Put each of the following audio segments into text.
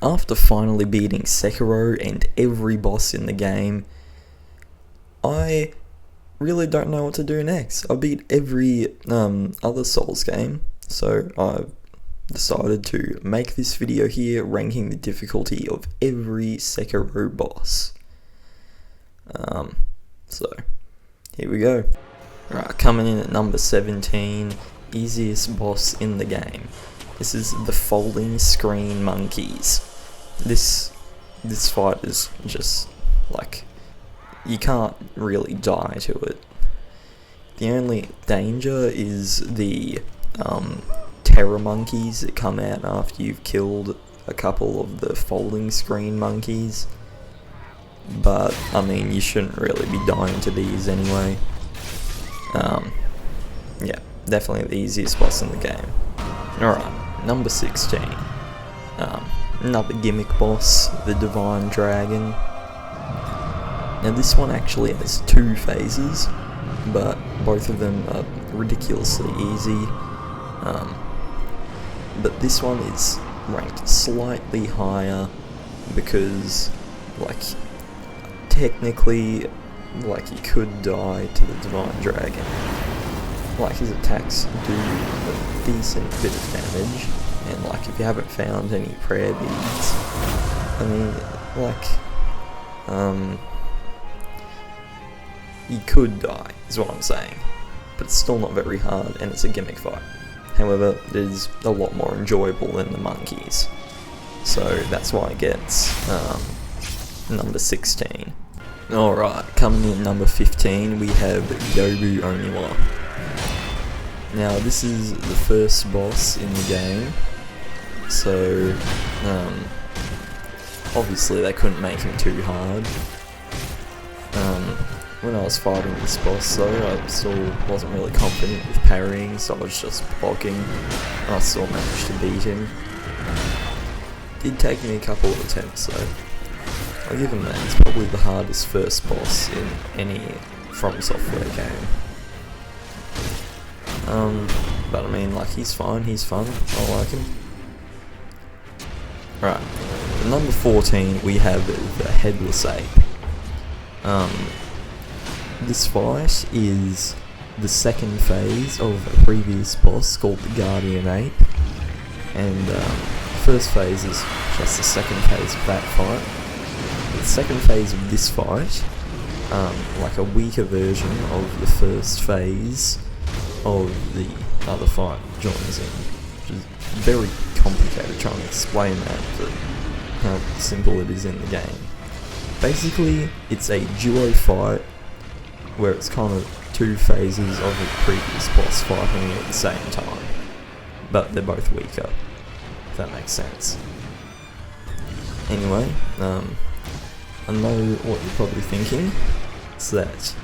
after finally beating Sekiro and every boss in the game, I really don't know what to do next. I beat every other Souls game, so I've decided to make this video here ranking the difficulty of every Sekiro boss. So here we go. Alright, coming in at number 17, easiest boss in the game. This is the folding screen monkeys. This fight is just like, you can't really die to it. The only danger is the terror monkeys that come out after you've killed a couple of the folding screen monkeys. But I mean, you shouldn't really be dying to these anyway. Yeah, definitely the easiest boss in the game. Alright, number 16. Another gimmick boss, the Divine Dragon. Now this one actually has 2 phases, but both of them are ridiculously easy. But this one is ranked slightly higher because, like, technically, like, you could die to the Divine Dragon. Like, his attacks do a decent bit of damage, and like, if you haven't found any prayer beads, I mean, like, you could die, is what I'm saying, but it's still not very hard, and it's a gimmick fight. However, it is a lot more enjoyable than the monkeys, so that's why it gets number 16. Alright, coming in at number 15, we have Yobu Oniwa. Now, this is the first boss in the game, so obviously they couldn't make him too hard. When I was fighting this boss though, I still wasn't really confident with parrying, so I was just blocking, and I still managed to beat him. Did take me a couple of attempts though. I'll give him that, it's probably the hardest first boss in any From Software game. But I mean, like, he's fine, he's fun, I like him. Right, at number 14 we have the Headless Ape. This fight is the second phase of a previous boss called the Guardian Ape, and the first phase is just the second phase of that fight. The second phase of this fight, like a weaker version of the first phase of the other fight, joins in, which is very complicated trying to explain that, but how simple it is in the game. Basically, it's a duo fight where it's kind of 2 phases of the previous boss fighting at the same time, but they're both weaker, if that makes sense. Anyway, I know what you're probably thinking. It's that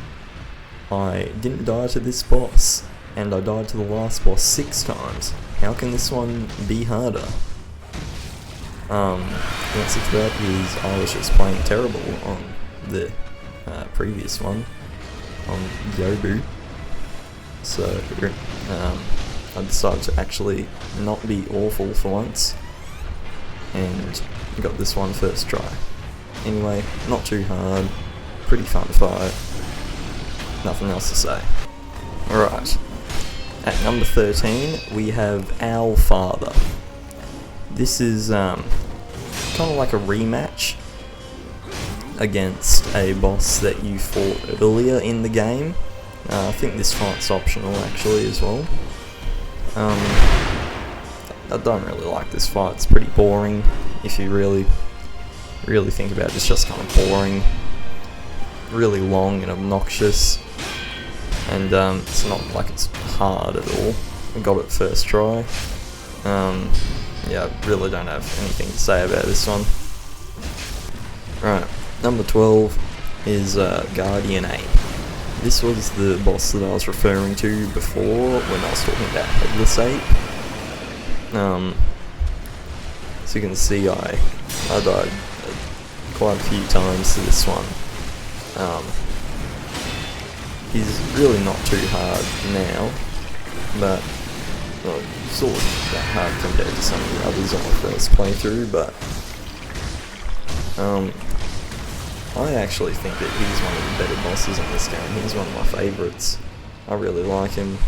I didn't die to this boss, and I died to the last boss 6 times. How can this one be harder? The answer to that is I was just playing terrible on the previous one, on Yobu. So I decided to actually not be awful for once, and got this one first try. Anyway, not too hard, pretty fun fight, nothing else to say. Alright, at number 13 we have Our Father. This is kind of like a rematch against a boss that you fought earlier in the game. I think this fight's optional actually as well. I don't really like this fight, it's pretty boring. If you really think about it, it's just kind of boring, really long and obnoxious, and it's not like it's hard at all. I got it first try. Yeah, I really don't have anything to say about this one. Right, number 12 is Guardian Ape. This was the boss that I was referring to before when I was talking about Headless Ape. So you can see I died quite a few times to this one. He's really not too hard now, but well, sort of that hard compared to some of the others on my first playthrough, but I actually think that he's one of the better bosses in this game. He's one of my favourites. I really like him.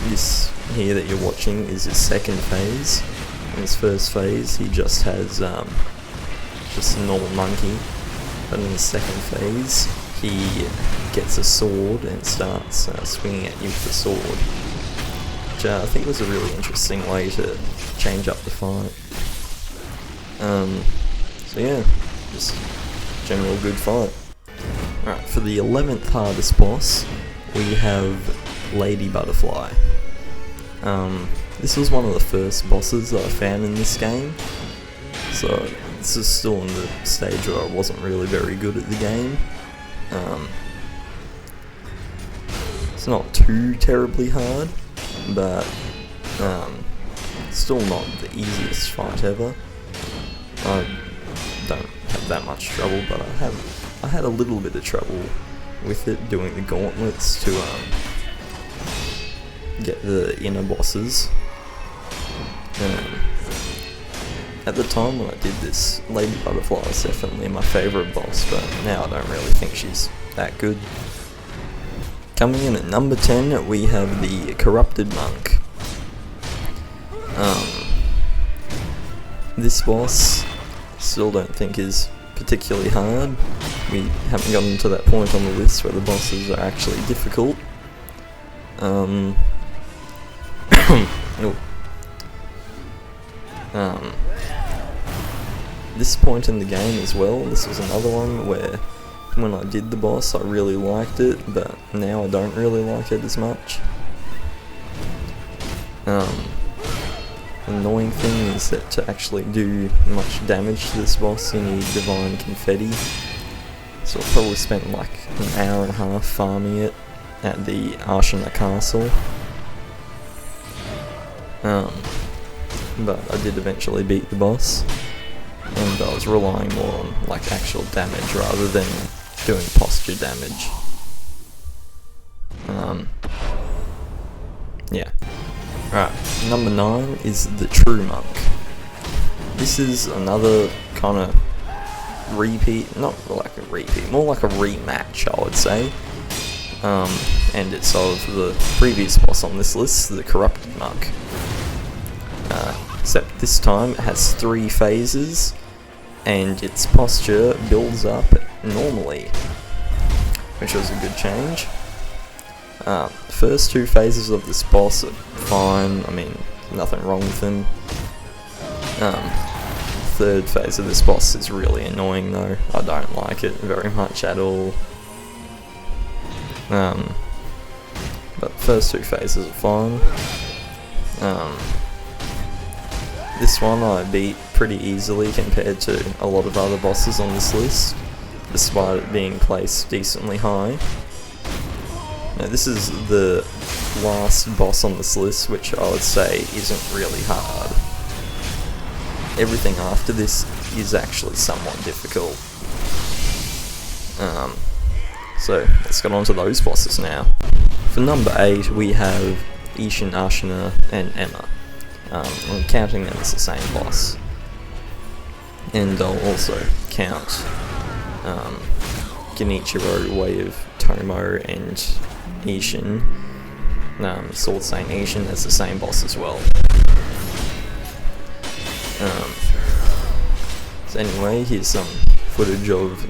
This here that you're watching is his second phase. In his first phase, he just has just a normal monkey. But in the second phase, he gets a sword and starts swinging at you with the sword. Which I think was a really interesting way to change up the fight. So yeah, just general good fight. Alright, for the 11th hardest boss, we have Lady Butterfly. This was one of the first bosses that I found in this game, so this is still in the stage where I wasn't really very good at the game. It's not too terribly hard, but still not the easiest fight ever. I don't have that much trouble, but I had a little bit of trouble with it doing the gauntlets to get the inner bosses. At the time when I did this, Lady Butterfly was definitely my favourite boss, but now I don't really think she's that good. Coming in at number 10, we have the Corrupted Monk. This boss, still don't think is particularly hard. We haven't gotten to that point on the list where the bosses are actually difficult. This point in the game as well, this was another one where when I did the boss I really liked it, but now I don't really like it as much. Annoying thing is that to actually do much damage to this boss you need Divine Confetti, so I probably spent like an hour and a half farming it at the Ashina Castle. But I did eventually beat the boss, and I was relying more on like actual damage rather than doing posture damage. Yeah. Alright, number 9 is the True Monk. This is another kind of repeat, not like a repeat, more like a rematch I would say. And it's of the previous boss on this list, the Corrupted Monk. Except this time it has 3 phases, and its posture builds up normally, which was a good change. The first 2 phases of this boss are fine, I mean, nothing wrong with them. Third phase of this boss is really annoying though, I don't like it very much at all. But first 2 phases are fine. This one I beat pretty easily compared to a lot of other bosses on this list, despite it being placed decently high. Now this is the last boss on this list, which I would say isn't really hard. Everything after this is actually somewhat difficult. So let's get on to those bosses now. For number 8 we have Ishin, Ashina and Emma. I'm counting them as the same boss. And I'll also count Genichiro, Way of Tomo and Ishin, Sword Saint Ishin as the same boss as well. So anyway, here's some footage of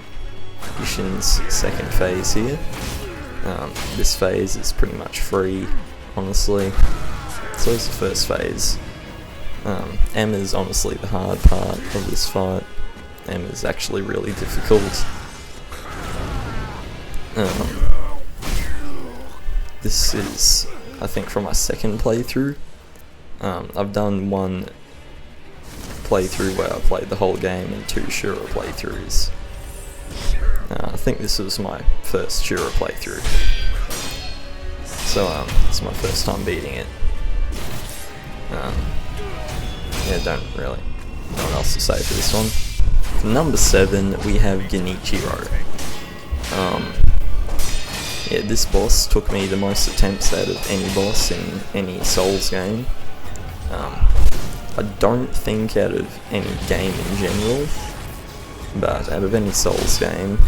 Ishin's second phase here. This phase is pretty much free, honestly. So it's the first phase. Emma's honestly the hard part of this fight. Emma's actually really difficult. This is, I think, from my second playthrough. I've done one playthrough where I played the whole game and 2 Shura playthroughs. I think this was my first Shura playthrough. So it's my first time beating it. Yeah, don't really know what else to say for this one. For number 7, we have Genichiro. Yeah, this boss took me the most attempts out of any boss in any Souls game. I don't think out of any game in general, but out of any Souls game,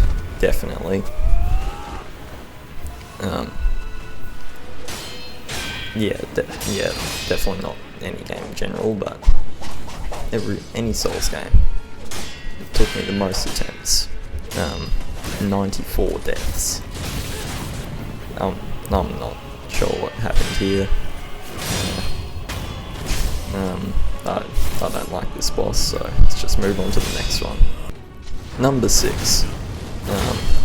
definitely. Yeah, definitely not any game in general, but any Souls game. It took me the most attempts. 94 deaths. I'm not sure what happened here. I don't like this boss, so let's just move on to the next one. Number 6.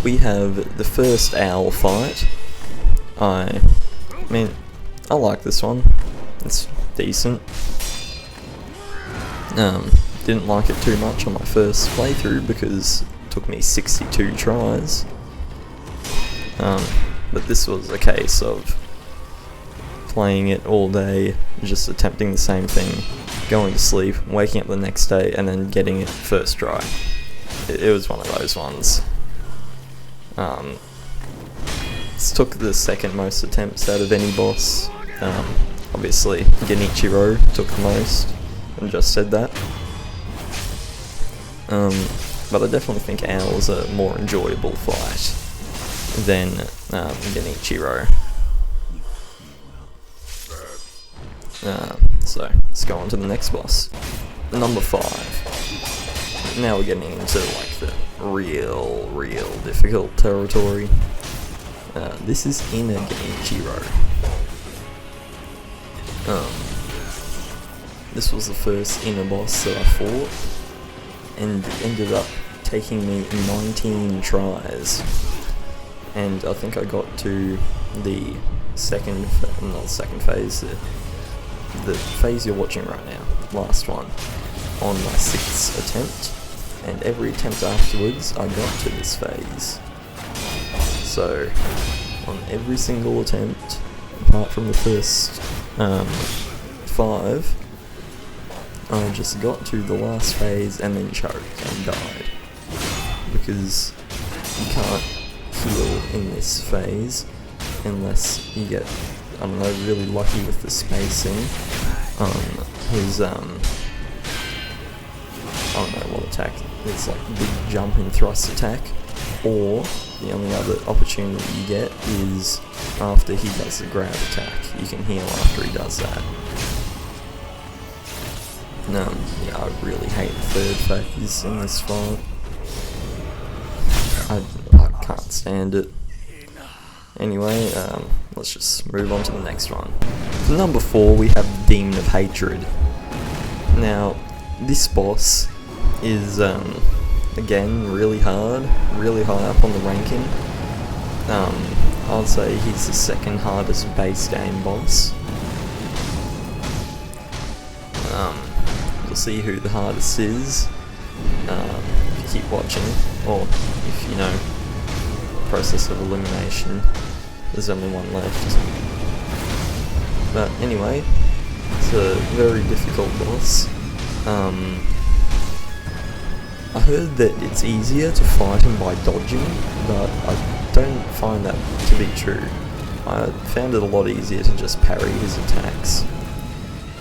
We have the first owl fight. I mean, I like this one. It's decent. Didn't like it too much on my first playthrough because it took me 62 tries. But this was a case of playing it all day, just attempting the same thing, going to sleep, waking up the next day, and then getting it first try. It was one of those ones. This took the second most attempts out of any boss. Obviously, Genichiro took the most, and just said that. But I definitely think Owl's a more enjoyable fight than Genichiro. So, let's go on to the next boss. Number 5. Now we're getting into like the real difficult territory. This is Inner Genichiro. This was the first inner boss that I fought, and it ended up taking me 19 tries. And I think I got to the the phase you're watching right now, last one, on my 6th attempt, and every attempt afterwards I got to this phase. So, on every single attempt, apart from the first 5, I just got to the last phase and then choked and died. Because you can't heal in this phase unless you get, I don't know, really lucky with the spacing on his, I don't know what attack, it's like big jump and thrust attack, or the only other opportunity you get is after he does the grab attack. You can heal after he does that. Yeah, I really hate the third phase in this fight. I can't stand it. Anyway, let's just move on to the next one. For number 4, we have the Demon of Hatred. Now, this boss is, again, really hard, really high up on the ranking. I'd say he's the second hardest base game boss. You'll see who the hardest is if you keep watching, or if you know process of elimination. There's only one left. But anyway, it's a very difficult boss. I heard that it's easier to fight him by dodging, but I don't find that to be true. I found it a lot easier to just parry his attacks.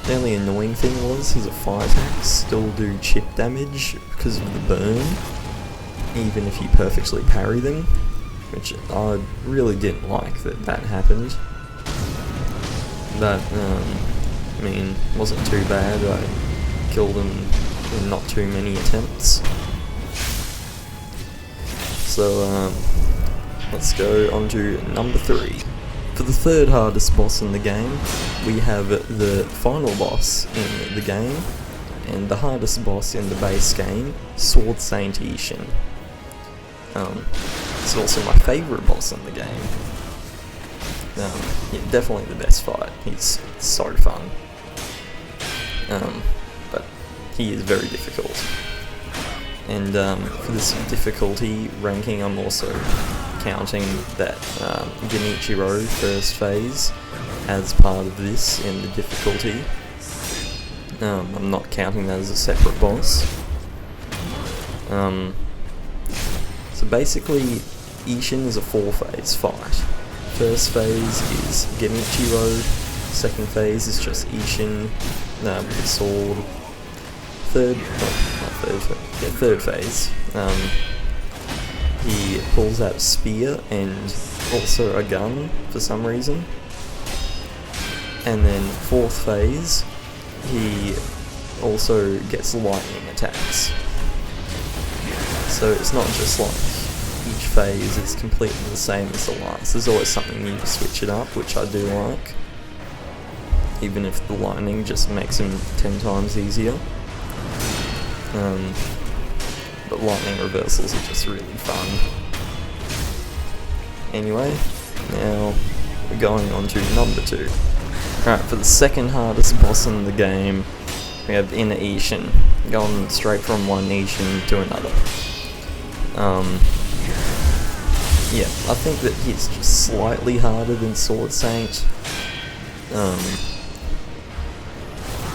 The only annoying thing was his fire attacks still do chip damage because of the burn, even if you perfectly parry them, which I really didn't like that happened. But, I mean, wasn't too bad. I killed him in not too many attempts. So, let's go on to number 3. For the third hardest boss in the game, we have the final boss in the game, and the hardest boss in the base game, Sword Saint Ishin. It's also my favourite boss in the game. Yeah, definitely the best fight. He's so fun. But he is very difficult. And for this difficulty ranking, I'm also counting that Genichiro first phase as part of this in the difficulty. I'm not counting that as a separate boss. So basically, Ishin is a 4-phase fight. First phase is Genichiro, second phase is just Ishin with a sword. third phase, he pulls out a spear and also a gun for some reason. And then fourth phase, he also gets lightning attacks. So it's not just like each phase is completely the same as the last. There's always something new to switch it up, which I do like. Even if the lightning just makes him 10 times easier. But lightning reversals are just really fun. Anyway, now we're going on to number 2. Alright, for the second hardest boss in the game, we have Inner Ishin, going straight from one Ishin to another. Yeah, I think that he's just slightly harder than Sword Saint.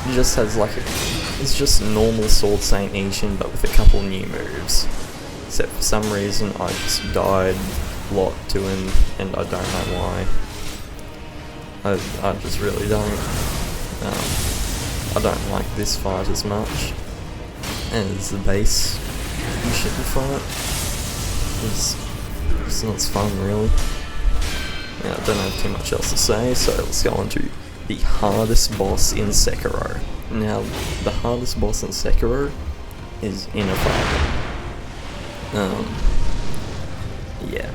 He just has like it's just normal Sword Saint Ishin, but with a couple new moves. Except for some reason I just died a lot to him, and I don't know why. I just really don't. I don't like this fight as much as the base Ishin fight. It's not fun, really. Yeah, I don't have too much else to say, so let's go on to the hardest boss in Sekiro. Now, the hardest boss in Sekiro is Inner Father. Yeah.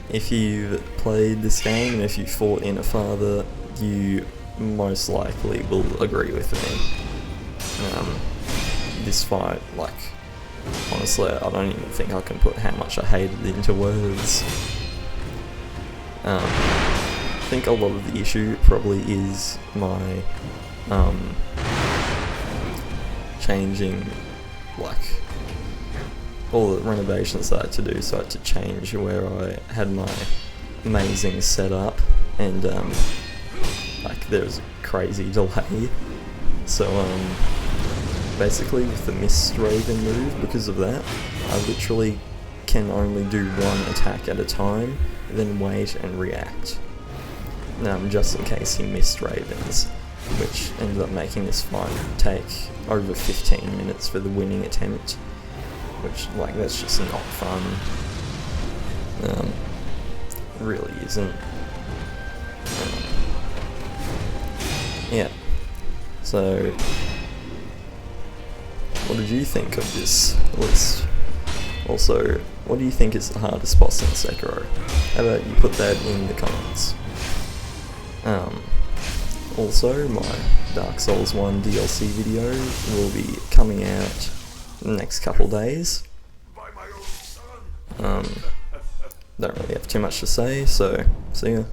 If you've played this game and if you fought Inner Father, you most likely will agree with me. This fight, like, honestly, I don't even think I can put how much I hated it into words. I think a lot of the issue probably is my changing, like, all the renovations that I had to do, so I had to change where I had my amazing setup, and like there's a crazy delay. So basically with the Mist Raven move, because of that, I literally can only do one attack at a time, then wait and react. Just in case he Mist Ravens, which ended up making this fight take over 15 minutes for the winning attempt, which, like, that's just not fun. It really isn't. Yeah. So, what did you think of this list? Also, what do you think is the hardest boss in Sekiro? How about you put that in the comments? Also, my Dark Souls 1 DLC video will be coming out in the next couple days. Don't really have too much to say, so see ya.